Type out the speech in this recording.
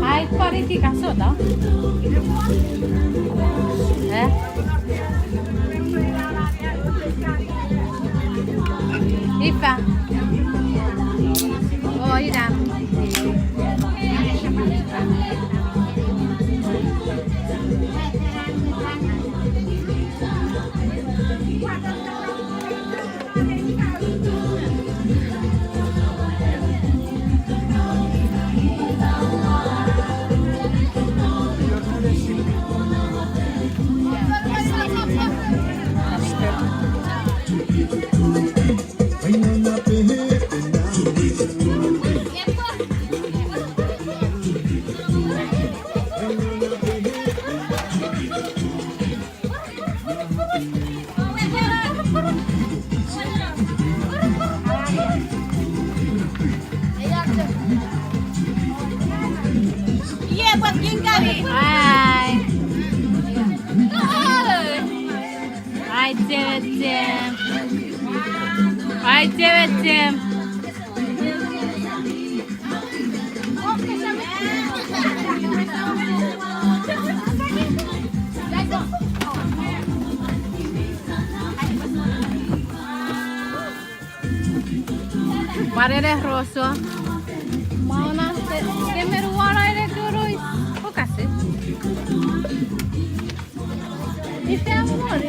Hai pariki kasut dah. Ifa. Oh, Iran. Iya buat Ginka nih. Hai. Hai cewek-cewek. Hai cewek-cewek. Paredes rosa. Mana de meruara ele curui. O cacete. E tem amor.